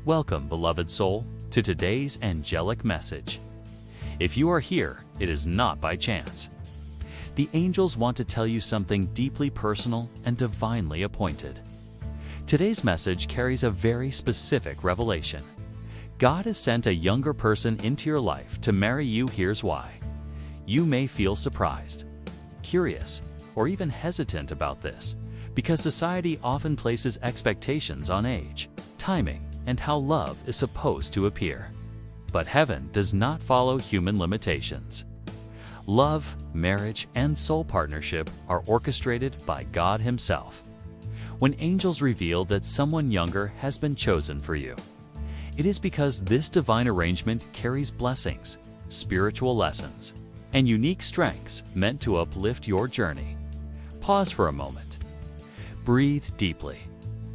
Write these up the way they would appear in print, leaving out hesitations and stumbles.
Welcome, beloved soul, to today's angelic message. If you are here, it is not by chance. The angels want to tell you something deeply personal and divinely appointed. Today's message carries a very specific revelation. God has sent a younger person into your life to marry you. Here's why. You may feel surprised, curious, or even hesitant about this, because society often places expectations on age, timing, and how love is supposed to appear. But heaven does not follow human limitations. Love, marriage, and soul partnership are orchestrated by God Himself. When angels reveal that someone younger has been chosen for you, it is because this divine arrangement carries blessings, spiritual lessons, and unique strengths meant to uplift your journey. Pause for a moment. Breathe deeply.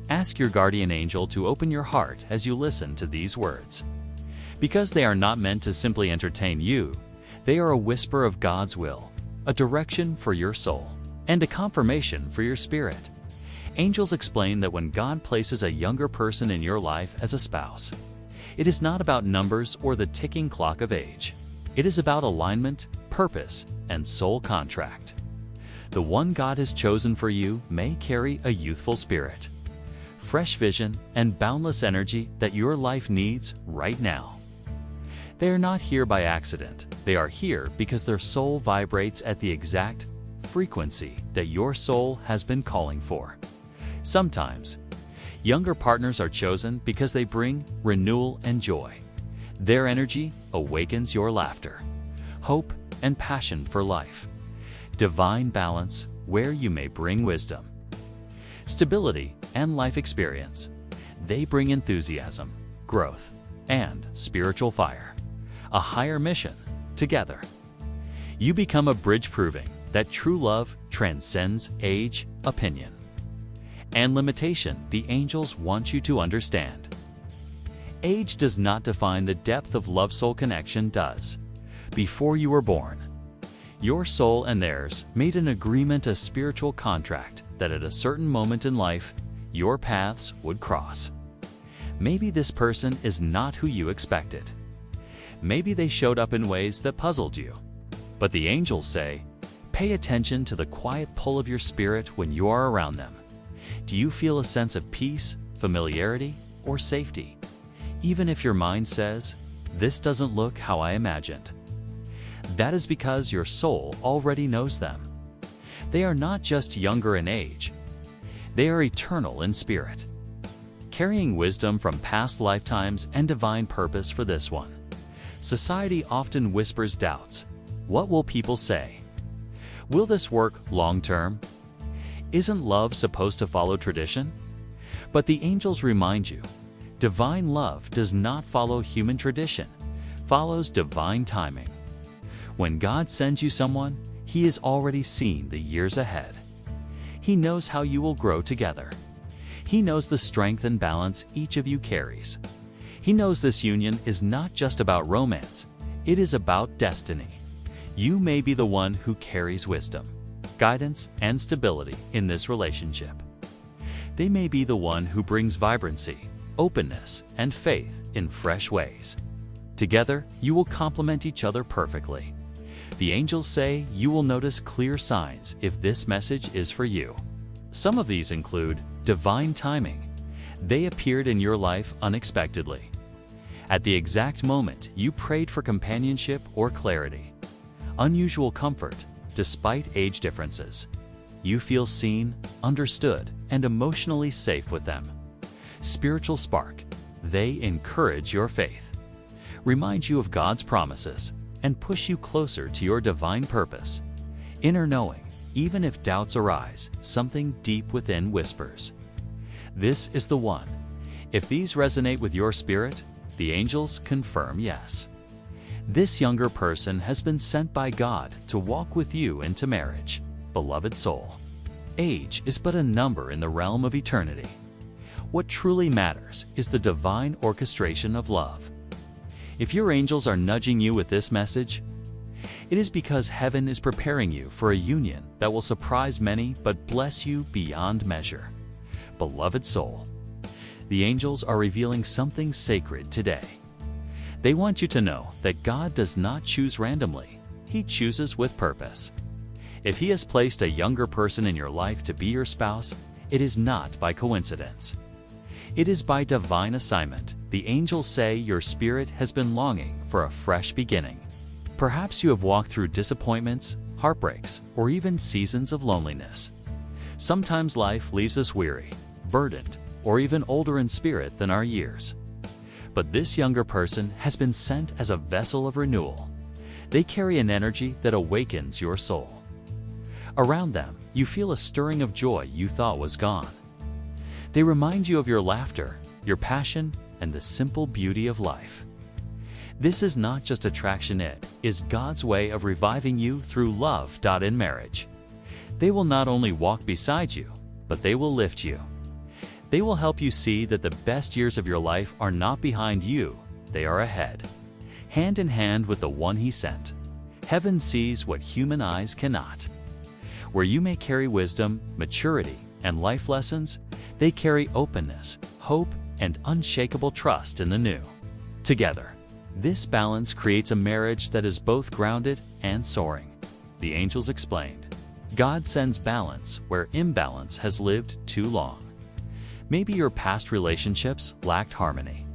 Ask your guardian angel to open your heart as you listen to these words. Because they are not meant to simply entertain you, they are a whisper of God's will, a direction for your soul, and a confirmation for your spirit. Angels explain that when God places a younger person in your life as a spouse, it is not about numbers or the ticking clock of age. It is about alignment, purpose, and soul contract. The one God has chosen for you may carry a youthful spirit, fresh vision, and boundless energy that your life needs right now. They are not here by accident. They are here because their soul vibrates at the exact frequency that your soul has been calling for. Sometimes, younger partners are chosen because they bring renewal and joy. Their energy awakens your laughter, hope, and passion for life. Divine balance where you may bring wisdom, stability, and life experience. They bring enthusiasm, growth, and spiritual fire. A higher mission together. You become a bridge proving that true love transcends age, opinion, and limitation. The angels want you to understand. Age does not define the depth of love. Soul connection does. Before you were born, your soul and theirs made an agreement, a spiritual contract, that at a certain moment in life, your paths would cross. Maybe this person is not who you expected. Maybe they showed up in ways that puzzled you. But the angels say, pay attention to the quiet pull of your spirit when you are around them. Do you feel a sense of peace, familiarity, or safety? Even if your mind says, this doesn't look how I imagined. That is because your soul already knows them. They are not just younger in age. They are eternal in spirit, carrying wisdom from past lifetimes and divine purpose for this one. Society often whispers doubts. What will people say? Will this work long term? Isn't love supposed to follow tradition? But the angels remind you, divine love does not follow human tradition, follows divine timing. When God sends you someone, He has already seen the years ahead. He knows how you will grow together. He knows the strength and balance each of you carries. He knows this union is not just about romance, it is about destiny. You may be the one who carries wisdom, guidance, and stability in this relationship. They may be the one who brings vibrancy, openness, and faith in fresh ways. Together, you will complement each other perfectly. The angels say you will notice clear signs if this message is for you. Some of these include divine timing. They appeared in your life unexpectedly, at the exact moment you prayed for companionship or clarity. Unusual comfort, despite age differences. You feel seen, understood, and emotionally safe with them. Spiritual spark. They encourage your faith, remind you of God's promises, and push you closer to your divine purpose. Inner knowing. Even if doubts arise, something deep within whispers, this is the one. If these resonate with your spirit, the angels confirm yes. This younger person has been sent by God to walk with you into marriage, beloved soul. Age is but a number in the realm of eternity. What truly matters is the divine orchestration of love. If your angels are nudging you with this message, it is because heaven is preparing you for a union that will surprise many but bless you beyond measure. Beloved soul, The angels are revealing something sacred today. They want you to know that God does not choose randomly. He chooses with purpose. If He has placed a younger person in your life to be your spouse, it is not by coincidence. It is by divine assignment. The angels say your spirit has been longing for a fresh beginning. Perhaps you have walked through disappointments, heartbreaks, or even seasons of loneliness. Sometimes life leaves us weary, burdened, or even older in spirit than our years. But this younger person has been sent as a vessel of renewal. They carry an energy that awakens your soul. Around them, you feel a stirring of joy you thought was gone. They remind you of your laughter, your passion, and the simple beauty of life. This is not just attraction, it is God's way of reviving you through love. In marriage, they will not only walk beside you, but they will lift you. They will help you see that the best years of your life are not behind you, they are ahead. Hand in hand with the one He sent, heaven sees what human eyes cannot. Where you may carry wisdom, maturity, and life lessons, they carry openness, hope, and unshakable trust in the new. Together, this balance creates a marriage that is both grounded and soaring. The angels explained, God sends balance where imbalance has lived too long. Maybe your past relationships lacked harmony.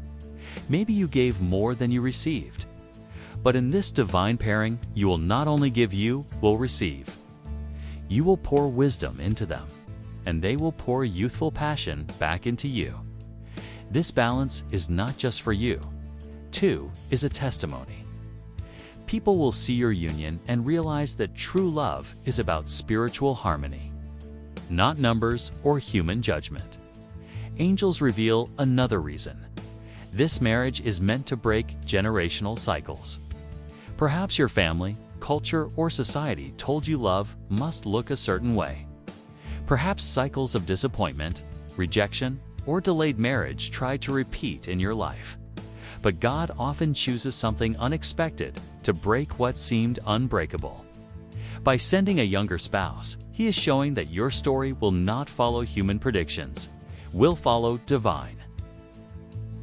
Maybe you gave more than you received. But in this divine pairing, you will not only give, you will receive. You will pour wisdom into them, and they will pour youthful passion back into you. This balance is not just for you. Two is a testimony. People will see your union and realize that true love is about spiritual harmony, not numbers or human judgment. Angels reveal another reason. This marriage is meant to break generational cycles. Perhaps your family, culture, or society told you love must look a certain way. Perhaps cycles of disappointment, rejection, or delayed marriage tried to repeat in your life. But God often chooses something unexpected to break what seemed unbreakable. By sending a younger spouse, He is showing that your story will not follow human predictions, will follow divine.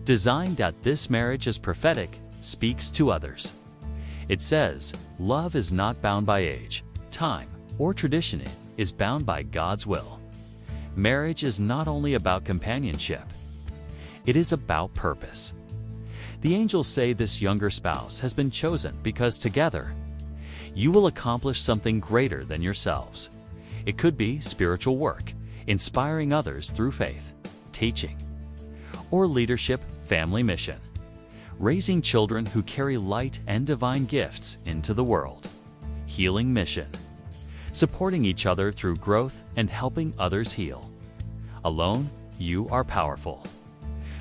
Designed. This marriage is prophetic, speaks to others. It says, love is not bound by age, time, or tradition. It is bound by God's will. Marriage is not only about companionship, it is about purpose. The angels say this younger spouse has been chosen because together, you will accomplish something greater than yourselves. It could be spiritual work, inspiring others through faith, teaching, or leadership, family mission, raising children who carry light and divine gifts into the world, healing mission, supporting each other through growth and helping others heal. Alone, you are powerful,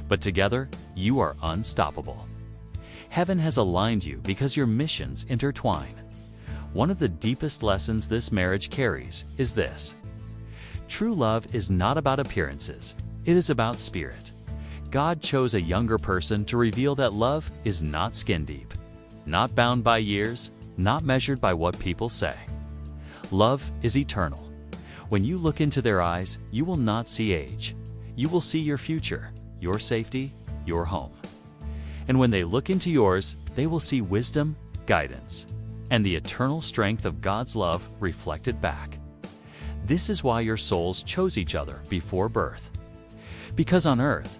but together, you are unstoppable. Heaven has aligned you because your missions intertwine. One of the deepest lessons this marriage carries is this: true love is not about appearances, it is about spirit. God chose a younger person to reveal that love is not skin deep, not bound by years, not measured by what people say. Love is eternal. When you look into their eyes, you will not see age. You will see your future, your safety, your home. And when they look into yours, they will see wisdom, guidance, and the eternal strength of God's love reflected back. This is why your souls chose each other before birth. Because on earth,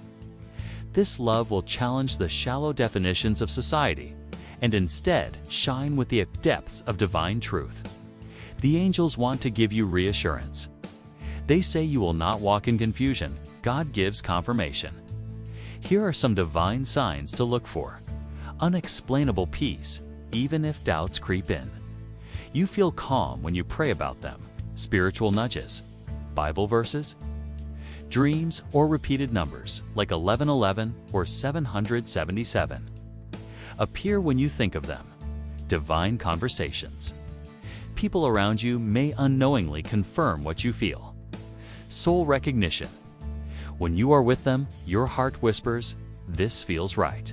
this love will challenge the shallow definitions of society and instead shine with the depths of divine truth. The angels want to give you reassurance. They say you will not walk in confusion. God gives confirmation. Here are some divine signs to look for. Unexplainable peace, even if doubts creep in. You feel calm when you pray about them. Spiritual nudges, Bible verses, dreams or repeated numbers like 1111 or 777 appear when you think of them. Divine conversations. People around you may unknowingly confirm what you feel. Soul recognition. When you are with them, your heart whispers, "This feels right.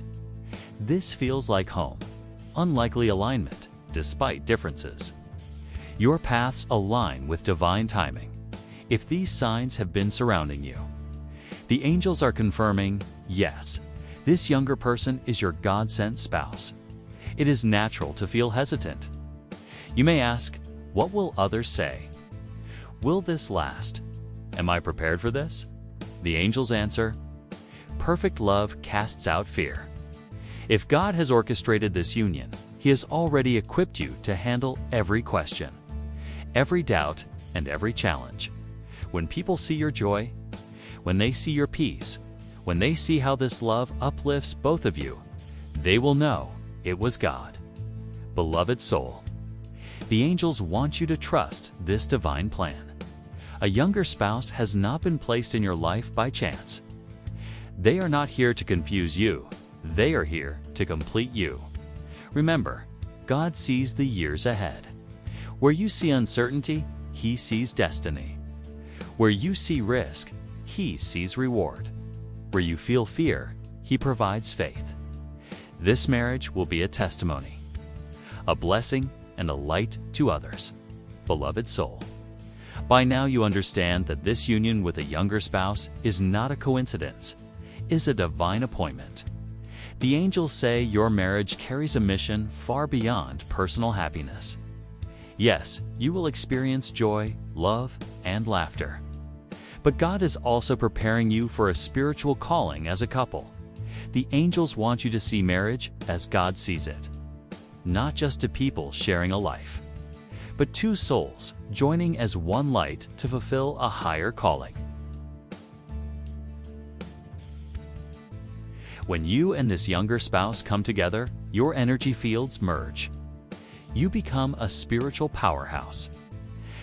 This feels like home." Unlikely alignment, despite differences. Your paths align with divine timing. If these signs have been surrounding you, The angels are confirming, yes, this younger person is your God-sent spouse. It is natural to feel hesitant. You may ask, what will others say? Will this last? Am I prepared for this? The angels answer, perfect love casts out fear. If God has orchestrated this union, He has already equipped you to handle every question, every doubt, and every challenge. When people see your joy, when they see your peace, when they see how this love uplifts both of you, they will know it was God. Beloved soul, the angels want you to trust this divine plan. A younger spouse has not been placed in your life by chance. They are not here to confuse you. They are here to complete you. Remember, God sees the years ahead. Where you see uncertainty, He sees destiny. Where you see risk, He sees reward. Where you feel fear, He provides faith. This marriage will be a testimony, a blessing, and a light to others. Beloved soul, by now you understand that this union with a younger spouse is not a coincidence, is a divine appointment. The angels say your marriage carries a mission far beyond personal happiness. Yes, you will experience joy, love, and laughter. But God is also preparing you for a spiritual calling as a couple. The angels want you to see marriage as God sees it. Not just two people sharing a life, but two souls joining as one light to fulfill a higher calling. When you and this younger spouse come together, your energy fields merge. You become a spiritual powerhouse.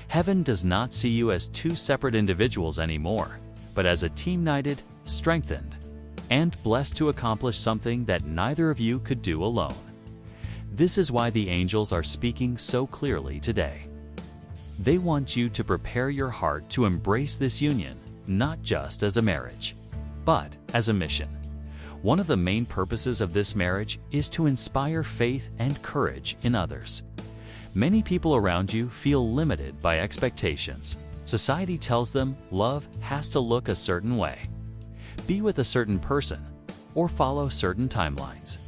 Heaven does not see you as two separate individuals anymore, but as a team united, strengthened, and blessed to accomplish something that neither of you could do alone. This is why the angels are speaking so clearly today. They want you to prepare your heart to embrace this union, not just as a marriage, but as a mission. One of the main purposes of this marriage is to inspire faith and courage in others. Many people around you feel limited by expectations. Society tells them love has to look a certain way, be with a certain person, or follow certain timelines.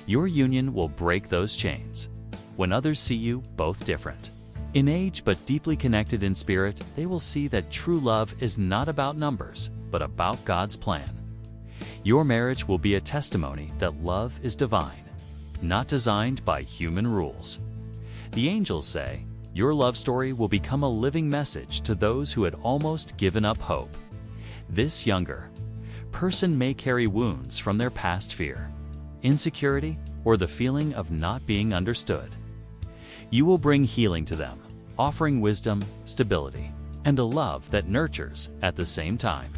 Your union will break those chains when others see you both different. In age but deeply connected in spirit, they will see that true love is not about numbers, but about God's plan. Your marriage will be a testimony that love is divine, not designed by human rules. The angels say, your love story will become a living message to those who had almost given up hope. This younger person may carry wounds from their past fear, insecurity, or the feeling of not being understood. You will bring healing to them, offering wisdom, stability, and a love that nurtures at the same time.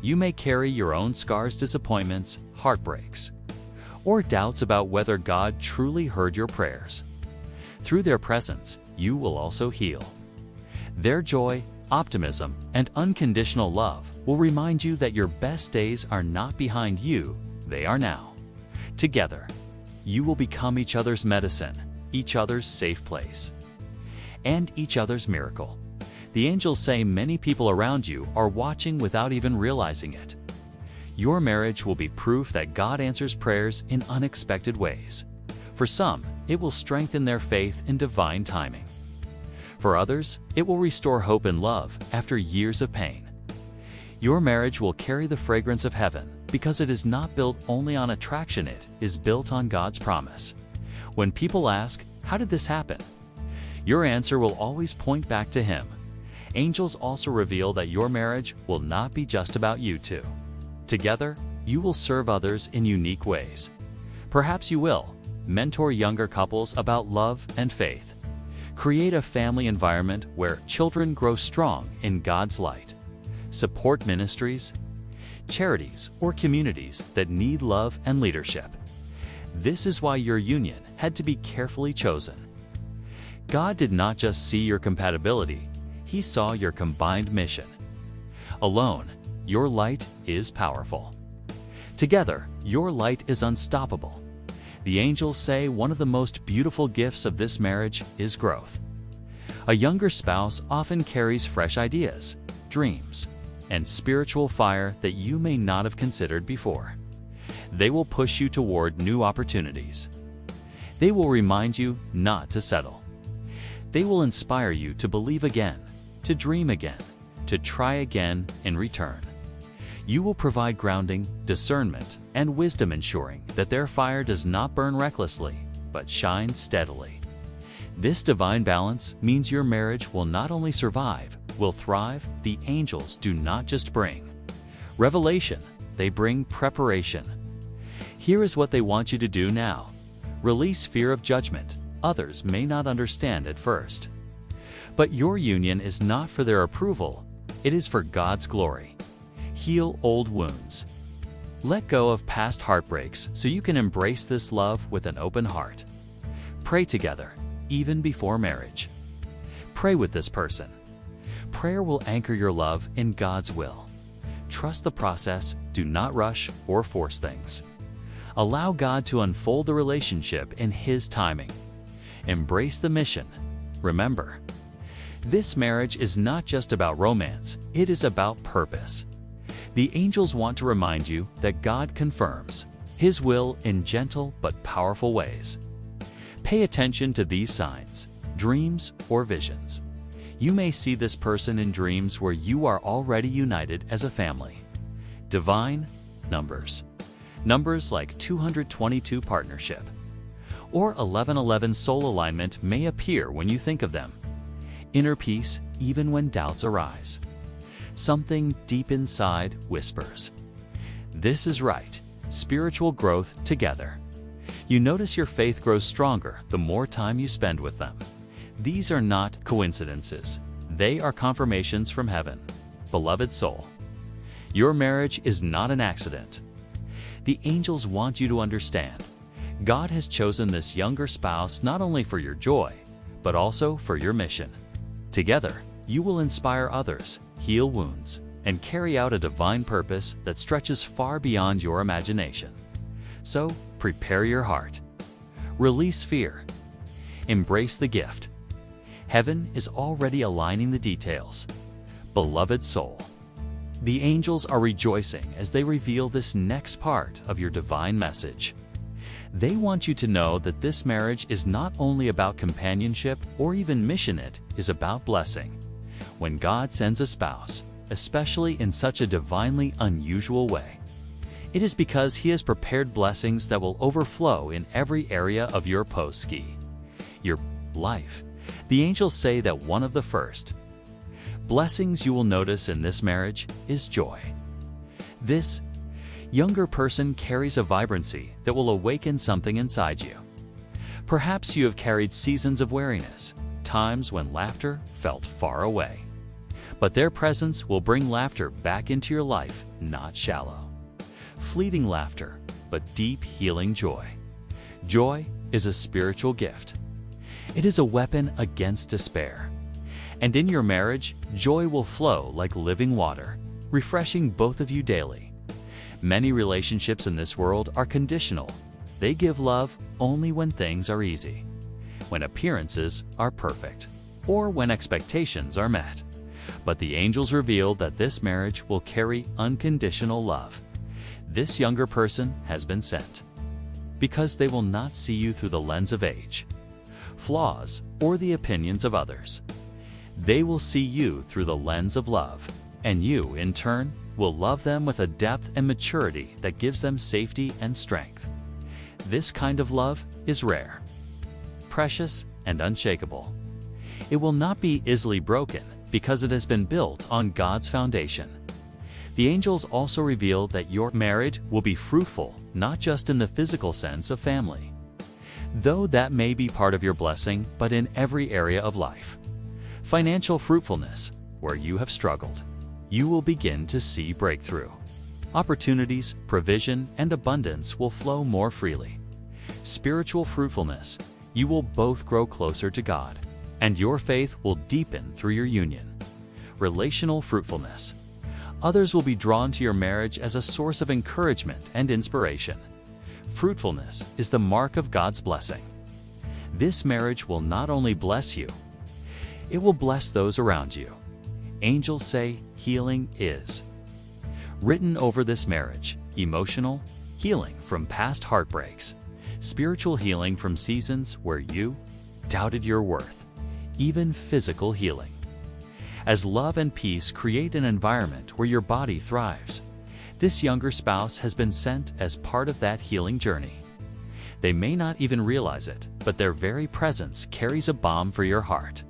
You may carry your own scars, disappointments, heartbreaks, or doubts about whether God truly heard your prayers. Through their presence, you will also heal. Their joy, optimism, and unconditional love will remind you that your best days are not behind you, they are now. Together, you will become each other's medicine, each other's safe place, and each other's miracle. The angels say many people around you are watching without even realizing it. Your marriage will be proof that God answers prayers in unexpected ways. For some, it will strengthen their faith in divine timing. For others, it will restore hope and love after years of pain. Your marriage will carry the fragrance of heaven because it is not built only on attraction, it is built on God's promise. When people ask, how did this happen? Your answer will always point back to Him. Angels also reveal that your marriage will not be just about you two. Together, you will serve others in unique ways. Perhaps you will mentor younger couples about love and faith. Create a family environment where children grow strong in God's light. Support ministries, charities, or communities that need love and leadership. This is why your union had to be carefully chosen. God did not just see your compatibility, He saw your combined mission. Alone, your light is powerful. Together, your light is unstoppable. The angels say one of the most beautiful gifts of this marriage is growth. A younger spouse often carries fresh ideas, dreams, and spiritual fire that you may not have considered before. They will push you toward new opportunities. They will remind you not to settle. They will inspire you to believe again, to dream again, to try again in return. You will provide grounding, discernment, and wisdom, ensuring that their fire does not burn recklessly, but shines steadily. This divine balance means your marriage will not only survive, will thrive. The angels do not just bring revelation, they bring preparation. Here is what they want you to do now. Release fear of judgment. Others may not understand at first. But your union is not for their approval, it is for God's glory. Heal old wounds. Let go of past heartbreaks so you can embrace this love with an open heart. Pray together, even before marriage. Pray with this person. Prayer will anchor your love in God's will. Trust the process, do not rush or force things. Allow God to unfold the relationship in His timing. Embrace the mission. Remember, this marriage is not just about romance, it is about purpose. The angels want to remind you that God confirms His will in gentle but powerful ways. Pay attention to these signs, dreams or visions. You may see this person in dreams where you are already united as a family. Divine numbers. Numbers like 222 partnership or 1111 soul alignment may appear when you think of them. Inner peace even when doubts arise. Something deep inside whispers, "This is right." Spiritual growth together. You notice your faith grows stronger the more time you spend with them. These are not coincidences. They are confirmations from heaven. Beloved soul, your marriage is not an accident. The angels want you to understand, God has chosen this younger spouse not only for your joy, but also for your mission. Together, you will inspire others, heal wounds, and carry out a divine purpose that stretches far beyond your imagination. So, prepare your heart. Release fear. Embrace the gift. Heaven is already aligning the details. Beloved soul, the angels are rejoicing as they reveal this next part of your divine message. They want you to know that this marriage is not only about companionship or even mission, it is about blessing. When God sends a spouse, especially in such a divinely unusual way, it is because He has prepared blessings that will overflow in every area of your your life. The angels say that one of the first blessings you will notice in this marriage is joy. This younger person carries a vibrancy that will awaken something inside you. Perhaps you have carried seasons of weariness, times when laughter felt far away. But their presence will bring laughter back into your life, not shallow, fleeting laughter, but deep healing joy. Joy is a spiritual gift. It is a weapon against despair. And in your marriage, joy will flow like living water, refreshing both of you daily. Many relationships in this world are conditional. They give love only when things are easy, when appearances are perfect, or when expectations are met. But the angels reveal that this marriage will carry unconditional love. This younger person has been sent because they will not see you through the lens of age, flaws, or the opinions of others. They will see you through the lens of love, and you, in turn, will love them with a depth and maturity that gives them safety and strength. This kind of love is rare, precious, and unshakable. It will not be easily broken because it has been built on God's foundation. The angels also reveal that your marriage will be fruitful, not just in the physical sense of family, though that may be part of your blessing, but in every area of life. Financial fruitfulness, where you have struggled, you will begin to see breakthrough. Opportunities, provision, and abundance will flow more freely. Spiritual fruitfulness, you will both grow closer to God, and your faith will deepen through your union. Relational fruitfulness, others will be drawn to your marriage as a source of encouragement and inspiration. Fruitfulness is the mark of God's blessing. This marriage will not only bless you, it will bless those around you. Angels say healing is. Written over this marriage: emotional healing from past heartbreaks, spiritual healing from seasons where you doubted your worth, even physical healing. As love and peace create an environment where your body thrives, this younger spouse has been sent as part of that healing journey. They may not even realize it, but their very presence carries a balm for your heart.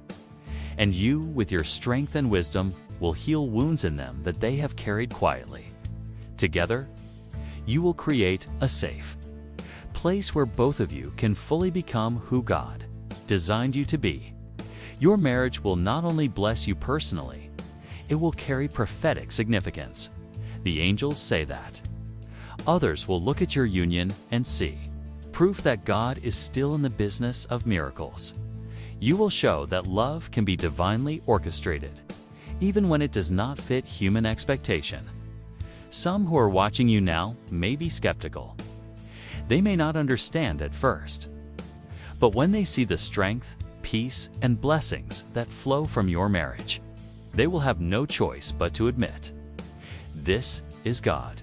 And you, with your strength and wisdom, will heal wounds in them that they have carried quietly. Together, you will create a safe place where both of you can fully become who God designed you to be. Your marriage will not only bless you personally, it will carry prophetic significance. The angels say that. Others will look at your union and see proof that God is still in the business of miracles. You will show that love can be divinely orchestrated, even when it does not fit human expectation. Some who are watching you now may be skeptical. They may not understand at first. But when they see the strength, peace, and blessings that flow from your marriage, they will have no choice but to admit, this is God.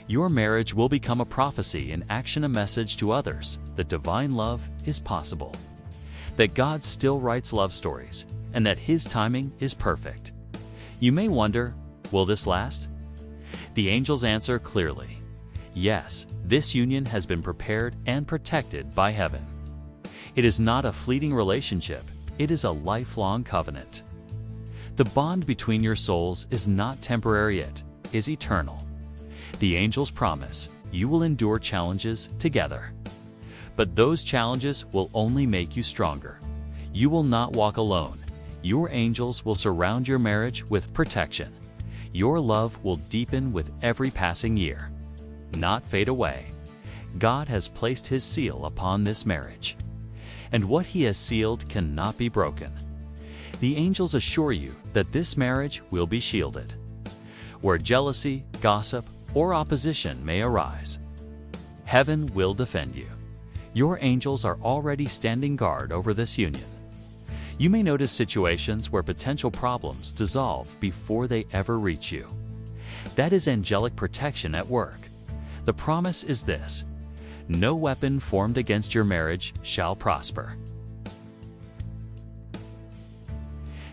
Your marriage will become a prophecy in action, a message to others that divine love is possible, that God still writes love stories, and that His timing is perfect. You may wonder, will this last? The angels answer clearly, yes, this union has been prepared and protected by heaven. It is not a fleeting relationship, it is a lifelong covenant. The bond between your souls is not temporary, it is eternal. The angels promise you will endure challenges together. But those challenges will only make you stronger. You will not walk alone. Your angels will surround your marriage with protection. Your love will deepen with every passing year, not fade away. God has placed His seal upon this marriage, and what He has sealed cannot be broken. The angels assure you that this marriage will be shielded. Where jealousy, gossip, or opposition may arise, heaven will defend you. Your angels are already standing guard over this union. You may notice situations where potential problems dissolve before they ever reach you. That is angelic protection at work. The promise is this: no weapon formed against your marriage shall prosper.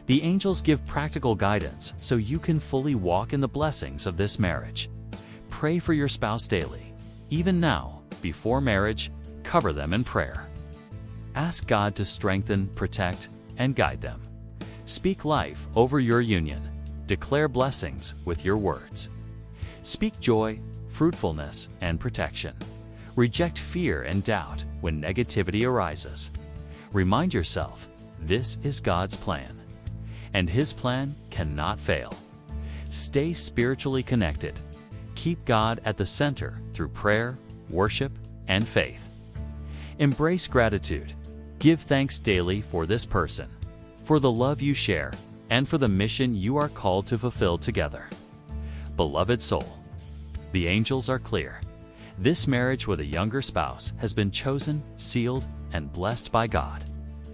The angels give practical guidance so you can fully walk in the blessings of this marriage. Pray for your spouse daily. Even now, before marriage, cover them in prayer. Ask God to strengthen, protect, and guide them. Speak life over your union. Declare blessings with your words. Speak joy, fruitfulness, and protection. Reject fear and doubt when negativity arises. Remind yourself, this is God's plan, and His plan cannot fail. Stay spiritually connected. Keep God at the center through prayer, worship, and faith. Embrace gratitude. Give thanks daily for this person, for the love you share, and for the mission you are called to fulfill together. Beloved soul, the angels are clear. This marriage with a younger spouse has been chosen, sealed, and blessed by God.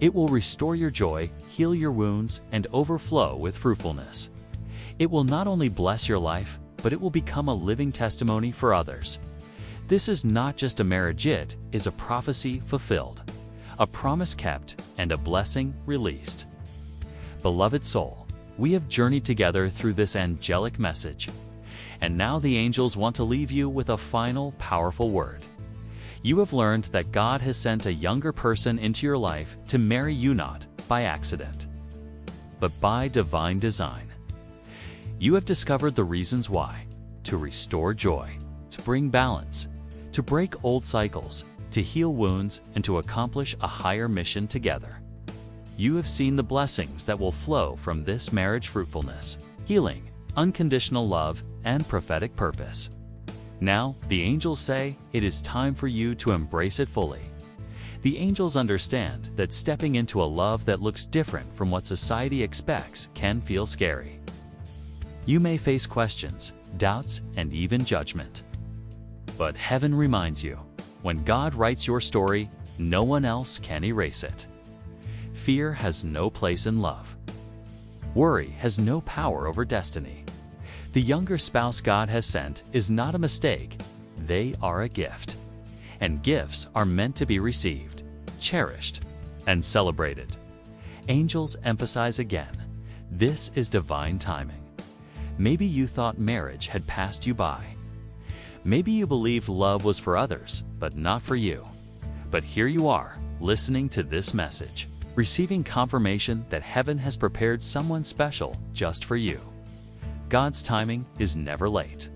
It will restore your joy, heal your wounds, and overflow with fruitfulness. It will not only bless your life, but it will become a living testimony for others. This is not just a marriage, it is a prophecy fulfilled, a promise kept, and a blessing released. Beloved soul, we have journeyed together through this angelic message, and now the angels want to leave you with a final, powerful word. You have learned that God has sent a younger person into your life to marry you not by accident, but by divine design. You have discovered the reasons why: to restore joy, to bring balance, to break old cycles, to heal wounds, and to accomplish a higher mission together. You have seen the blessings that will flow from this marriage: fruitfulness, healing, unconditional love, and prophetic purpose. Now, the angels say it is time for you to embrace it fully. The angels understand that stepping into a love that looks different from what society expects can feel scary. You may face questions, doubts, and even judgment. But heaven reminds you, when God writes your story, no one else can erase it. Fear has no place in love. Worry has no power over destiny. The younger spouse God has sent is not a mistake. They are a gift. And gifts are meant to be received, cherished, and celebrated. Angels emphasize again, this is divine timing. Maybe you thought marriage had passed you by. Maybe you believed love was for others, but not for you. But here you are, listening to this message, receiving confirmation that heaven has prepared someone special just for you. God's timing is never late.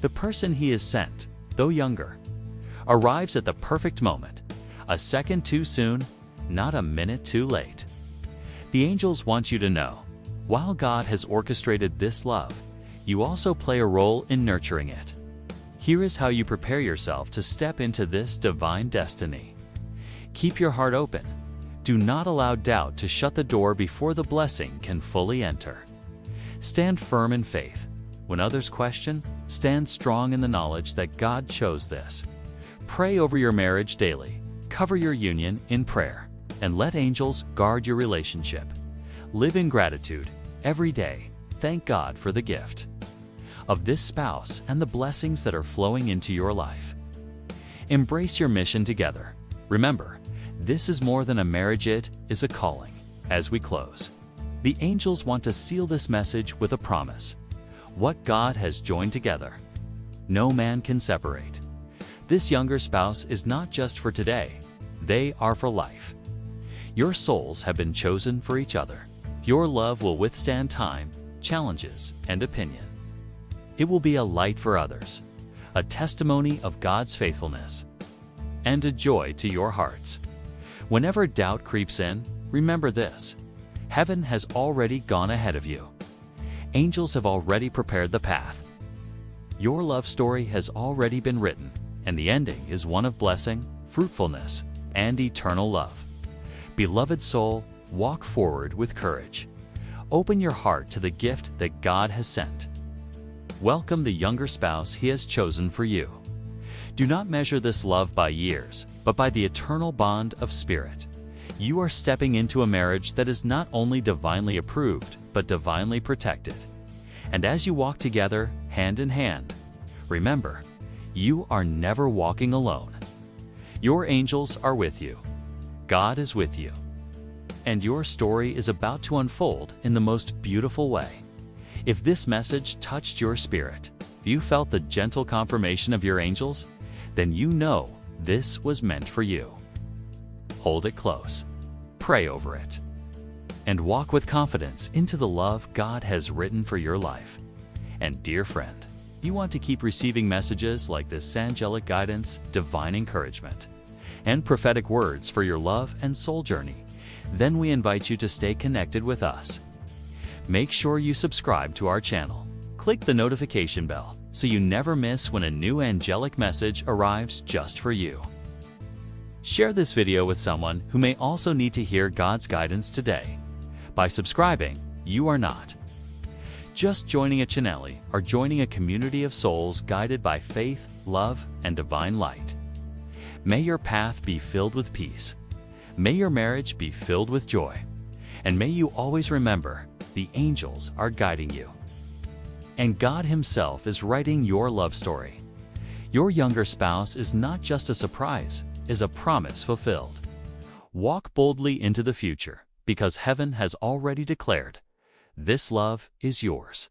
The person He has sent, though younger, arrives at the perfect moment, a second too soon, not a minute too late. The angels want you to know, while God has orchestrated this love, you also play a role in nurturing it. Here is how you prepare yourself to step into this divine destiny. Keep your heart open. Do not allow doubt to shut the door before the blessing can fully enter. Stand firm in faith. When others question, stand strong in the knowledge that God chose this. Pray over your marriage daily. Cover your union in prayer, and let angels guard your relationship. Live in gratitude every day. Thank God for the gift of this spouse and the blessings that are flowing into your life. Embrace your mission together. Remember, this is more than a marriage, it is a calling. As we close, the angels want to seal this message with a promise. What God has joined together, no man can separate. This younger spouse is not just for today, they are for life. Your souls have been chosen for each other. Your love will withstand time, challenges, and opinion. It will be a light for others, a testimony of God's faithfulness, and a joy to your hearts. Whenever doubt creeps in, remember this: heaven has already gone ahead of you. Angels have already prepared the path. Your love story has already been written, and the ending is one of blessing, fruitfulness, and eternal love. Beloved soul, walk forward with courage. Open your heart to the gift that God has sent. Welcome the younger spouse He has chosen for you. Do not measure this love by years, but by the eternal bond of spirit. You are stepping into a marriage that is not only divinely approved, but divinely protected. And as you walk together, hand in hand, remember, you are never walking alone. Your angels are with you. God is with you. And your story is about to unfold in the most beautiful way. If this message touched your spirit, if you felt the gentle confirmation of your angels, then you know this was meant for you. Hold it close, pray over it, and walk with confidence into the love God has written for your life. And dear friend, you want to keep receiving messages like this: angelic guidance, divine encouragement, and prophetic words for your love and soul journey, then we invite you to stay connected with us. Make sure you subscribe to our channel. Click the notification bell so you never miss when a new angelic message arrives just for you. Share this video with someone who may also need to hear God's guidance today. By subscribing, you are not just joining a channel or joining a community of souls guided by faith, love, and divine light. May your path be filled with peace. May your marriage be filled with joy. And may you always remember, the angels are guiding you. And God Himself is writing your love story. Your younger spouse is not just a surprise, is a promise fulfilled. Walk boldly into the future, because heaven has already declared, this love is yours.